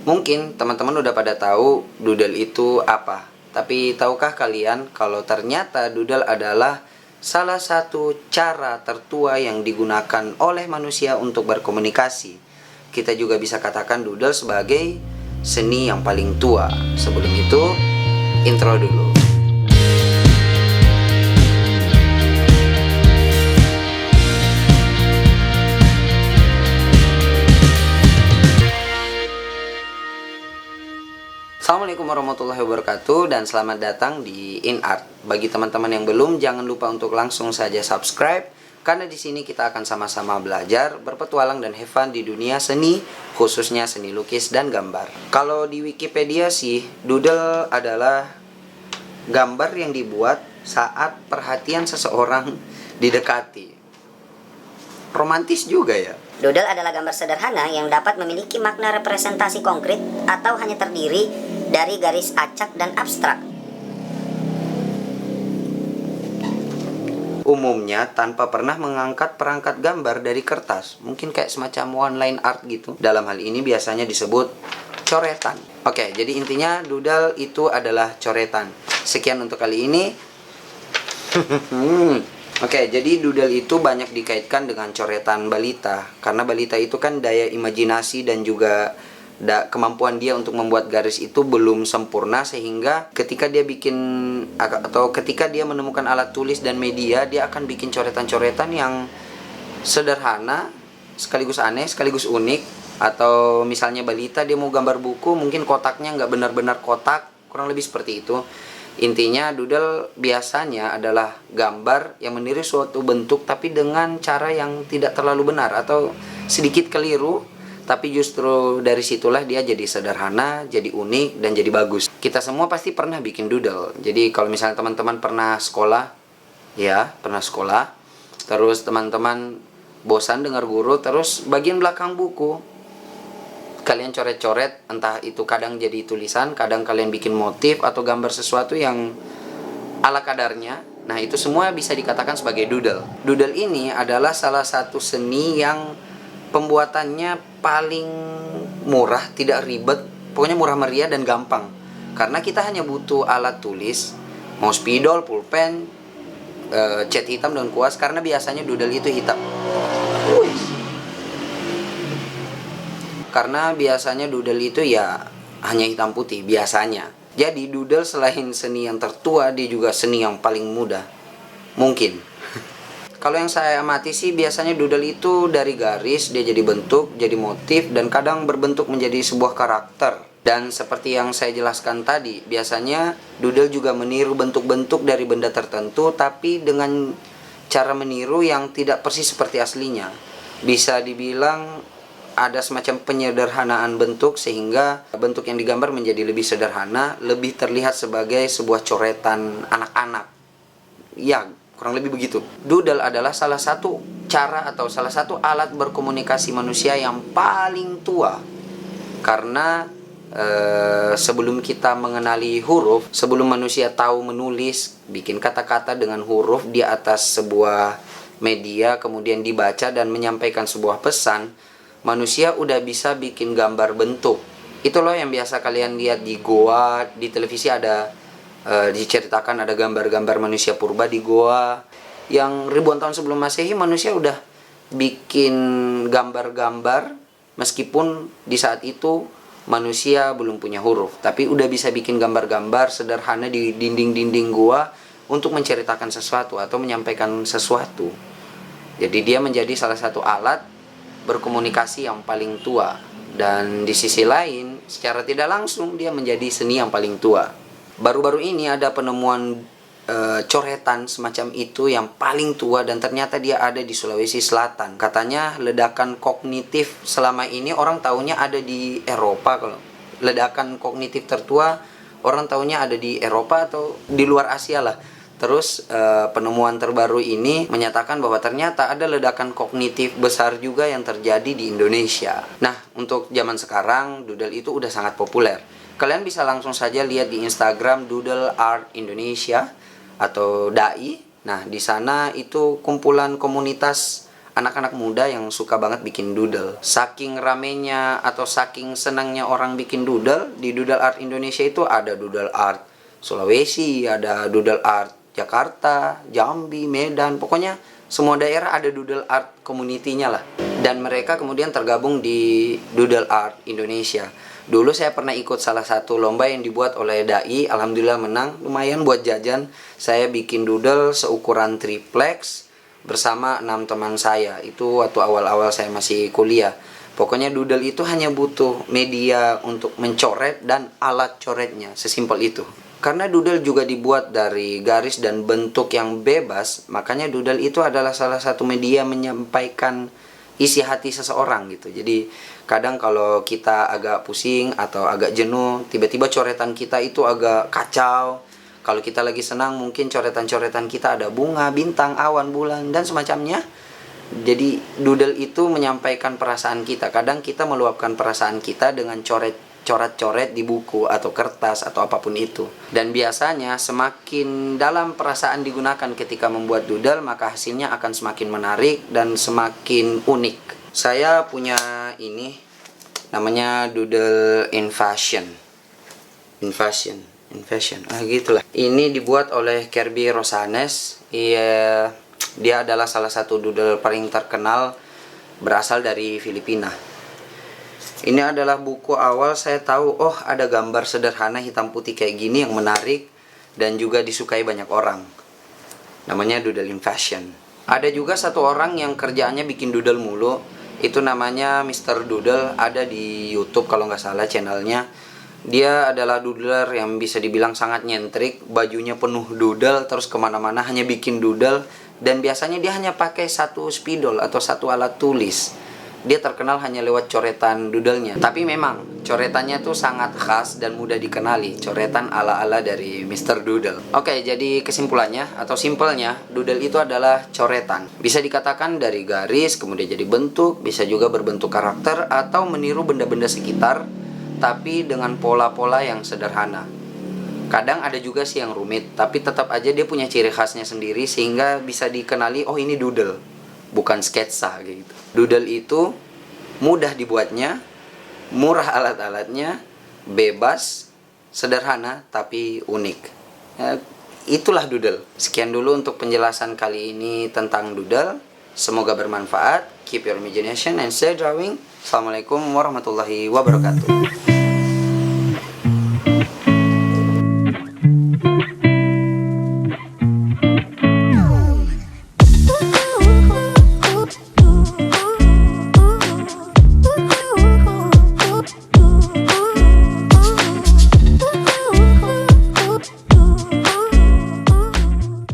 Mungkin teman-teman udah pada tahu doodle itu apa. Tapi tahukah kalian kalau ternyata doodle adalah salah satu cara tertua yang digunakan oleh manusia untuk berkomunikasi. Kita juga bisa katakan doodle sebagai seni yang paling tua. Sebelum itu, intro dulu. Assalamualaikum warahmatullahi wabarakatuh dan selamat datang di InArt. Bagi teman-teman yang belum, jangan lupa untuk langsung saja subscribe karena di sini kita akan sama-sama belajar, berpetualang dan have fun di dunia seni, khususnya seni lukis dan gambar. Kalau di Wikipedia sih, doodle adalah gambar yang dibuat saat perhatian seseorang didekati. Romantis juga ya. Doodle adalah gambar sederhana yang dapat memiliki makna representasi konkret atau hanya terdiri dari garis acak dan abstrak. Umumnya tanpa pernah mengangkat perangkat gambar dari kertas, mungkin kayak semacam one line art gitu. Dalam hal ini biasanya disebut coretan. Oke, jadi intinya doodle itu adalah coretan. Sekian untuk kali ini. Oke, jadi doodle itu banyak dikaitkan dengan coretan balita. Karena balita itu kan daya imajinasi dan juga kemampuan dia untuk membuat garis itu belum sempurna, sehingga ketika dia bikin atau ketika dia menemukan alat tulis dan media, dia akan bikin coretan-coretan yang sederhana, sekaligus aneh, sekaligus unik. Atau misalnya balita dia mau gambar buku, mungkin kotaknya nggak benar-benar kotak, kurang lebih seperti itu. Intinya doodle biasanya adalah gambar yang meniru suatu bentuk tapi dengan cara yang tidak terlalu benar atau sedikit keliru, tapi justru dari situlah dia jadi sederhana, jadi unik, dan jadi bagus. Kita semua pasti pernah bikin doodle. Jadi kalau misalnya teman-teman pernah sekolah, terus teman-teman bosan dengar guru, terus bagian belakang buku kalian coret-coret, entah itu kadang jadi tulisan, kadang kalian bikin motif atau gambar sesuatu yang ala kadarnya. Nah, itu semua bisa dikatakan sebagai doodle. Doodle ini adalah salah satu seni yang pembuatannya paling murah, tidak ribet, pokoknya murah meriah dan gampang. Karena kita hanya butuh alat tulis, mau spidol, pulpen, cat hitam dan kuas, karena biasanya doodle itu hitam. Karena biasanya doodle itu ya hanya hitam putih, biasanya. Jadi doodle selain seni yang tertua, dia juga seni yang paling mudah. Mungkin. Kalau yang saya amati sih biasanya doodle itu dari garis, dia jadi bentuk, jadi motif, dan kadang berbentuk menjadi sebuah karakter. Dan seperti yang saya jelaskan tadi, biasanya doodle juga meniru bentuk-bentuk dari benda tertentu, tapi dengan cara meniru yang tidak persis seperti aslinya. Bisa dibilang ada semacam penyederhanaan bentuk, sehingga bentuk yang digambar menjadi lebih sederhana, lebih terlihat sebagai sebuah coretan anak-anak. Ya, kurang lebih begitu. Doodle adalah salah satu cara atau salah satu alat berkomunikasi manusia yang paling tua. Karena sebelum kita mengenali huruf, sebelum manusia tahu menulis, bikin kata-kata dengan huruf di atas sebuah media, kemudian dibaca dan menyampaikan sebuah pesan, manusia udah bisa bikin gambar bentuk. Itu loh yang biasa kalian lihat di goa, di televisi ada diceritakan ada gambar-gambar manusia purba di goa. Yang ribuan tahun sebelum Masehi manusia udah bikin gambar-gambar, meskipun di saat itu manusia belum punya huruf, tapi udah bisa bikin gambar-gambar sederhana di dinding-dinding goa untuk menceritakan sesuatu atau menyampaikan sesuatu. Jadi dia menjadi salah satu alat berkomunikasi yang paling tua, dan di sisi lain secara tidak langsung dia menjadi seni yang paling tua. Baru-baru ini ada penemuan coretan semacam itu yang paling tua, dan ternyata dia ada di Sulawesi Selatan. Katanya ledakan kognitif selama ini orang taunya ada di Eropa. Kalau ledakan kognitif tertua orang taunya ada di Eropa atau di luar Asia lah. Terus penemuan terbaru ini menyatakan bahwa ternyata ada ledakan kognitif besar juga yang terjadi di Indonesia. Nah, untuk zaman sekarang doodle itu udah sangat populer. Kalian bisa langsung saja lihat di Instagram Doodle Art Indonesia atau DAI. Nah, di sana itu kumpulan komunitas anak-anak muda yang suka banget bikin doodle. Saking ramenya atau saking senangnya orang bikin doodle, di Doodle Art Indonesia itu ada Doodle Art Sulawesi, ada Doodle Art Jakarta, Jambi, Medan, pokoknya semua daerah ada Doodle Art community-nya lah. Dan mereka kemudian tergabung di Doodle Art Indonesia. Dulu saya pernah ikut salah satu lomba yang dibuat oleh Dai, alhamdulillah menang, lumayan buat jajan. Saya bikin doodle seukuran triplex bersama 6 teman saya. Itu waktu awal-awal saya masih kuliah. Pokoknya doodle itu hanya butuh media untuk mencoret dan alat coretnya, sesimpel itu. Karena doodle juga dibuat dari garis dan bentuk yang bebas, makanya doodle itu adalah salah satu media menyampaikan isi hati seseorang gitu. Jadi kadang kalau kita agak pusing atau agak jenuh, tiba-tiba coretan kita itu agak kacau. Kalau kita lagi senang, mungkin coretan-coretan kita ada bunga, bintang, awan, bulan, dan semacamnya. Jadi doodle itu menyampaikan perasaan kita. Kadang kita meluapkan perasaan kita dengan coret-coret di buku atau kertas atau apapun itu. Dan biasanya semakin dalam perasaan digunakan ketika membuat doodle, maka hasilnya akan semakin menarik dan semakin unik. Saya punya ini, namanya Doodle in Fashion. Gitulah. Ini dibuat oleh Kirby Rosanes. Dia adalah salah satu doodle paling terkenal, berasal dari Filipina. Ini adalah buku awal saya tahu, oh ada gambar sederhana hitam putih kayak gini yang menarik dan juga disukai banyak orang. Namanya Doodle in Fashion. Ada juga satu orang yang kerjaannya bikin doodle mulu. Itu namanya Mr. Doodle, ada di YouTube kalau nggak salah channelnya. Dia adalah doodler yang bisa dibilang sangat nyentrik, bajunya penuh doodle, terus kemana-mana hanya bikin doodle. Dan biasanya dia hanya pakai satu spidol atau satu alat tulis. Dia terkenal hanya lewat coretan doodlenya. Tapi memang coretannya tuh sangat khas dan mudah dikenali. Coretan ala-ala dari Mr. Doodle. Oke, jadi kesimpulannya atau simpelnya, doodle itu adalah coretan. Bisa dikatakan dari garis, kemudian jadi bentuk, bisa juga berbentuk karakter, atau meniru benda-benda sekitar, tapi dengan pola-pola yang sederhana. Kadang ada juga sih yang rumit, tapi tetap aja dia punya ciri khasnya sendiri sehingga bisa dikenali, oh ini doodle, bukan sketsa gitu. Doodle itu mudah dibuatnya, murah alat-alatnya, bebas, sederhana tapi unik. Itulah doodle. Sekian dulu untuk penjelasan kali ini tentang doodle. Semoga bermanfaat. Keep your imagination and stay drawing. Assalamualaikum warahmatullahi wabarakatuh.